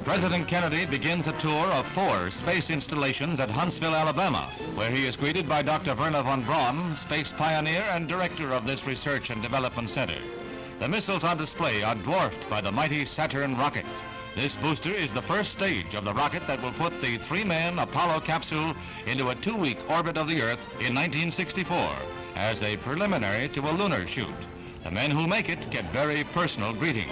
President Kennedy begins a tour of 4 space installations at Huntsville, Alabama, where he is greeted by Dr. Werner von Braun, space pioneer and director of this research and development center. The missiles on display are dwarfed by the mighty Saturn rocket. This booster is the first stage of the rocket that will put the 3-man Apollo capsule into a 2-week orbit of the Earth in 1964 as a preliminary to a lunar shoot. The men who make it get very personal greetings.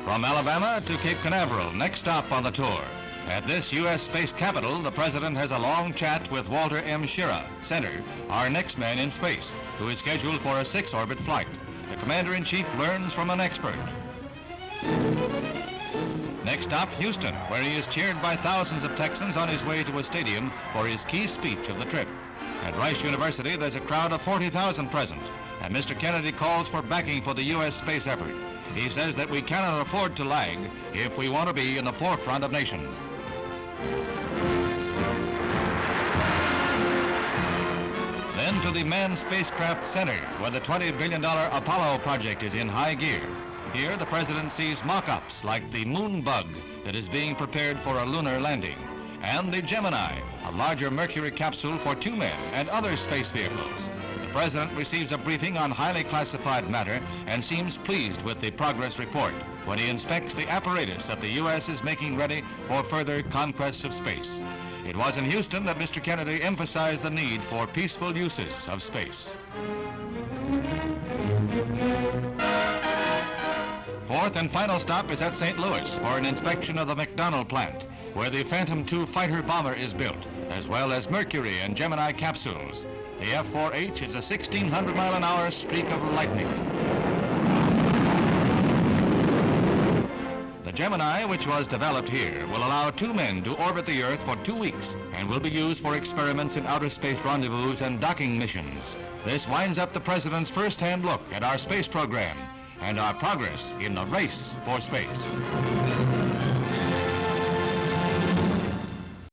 From Alabama to Cape Canaveral, next stop on the tour. At this U.S. space capital, the President has a long chat with Walter M. Schirra, Center, our next man in space, who is scheduled for a 6-orbit flight. The Commander-in-Chief learns from an expert. Next stop, Houston, where he is cheered by thousands of Texans on his way to a stadium for his key speech of the trip. At Rice University, there's a crowd of 40,000 present, and Mr. Kennedy calls for backing for the U.S. space effort. He says that we cannot afford to lag if we want to be in the forefront of nations. Then to the Manned Spacecraft Center, where the $20 billion Apollo project is in high gear. Here, the President sees mock-ups like the moon bug that is being prepared for a lunar landing, and the Gemini, a larger Mercury capsule for 2 men and other space vehicles. The President receives a briefing on highly classified matter and seems pleased with the progress report when he inspects the apparatus that the U.S. is making ready for further conquests of space. It was in Houston that Mr. Kennedy emphasized the need for peaceful uses of space. Fourth and final stop is at St. Louis for an inspection of the McDonnell plant, where the Phantom II fighter bomber is built, as well as Mercury and Gemini capsules. The F-4H is a 1,600-mile-an-hour streak of lightning. The Gemini, which was developed here, will allow 2 men to orbit the Earth for 2 weeks and will be used for experiments in outer space rendezvous and docking missions. This winds up the President's first-hand look at our space program and our progress in the race for space.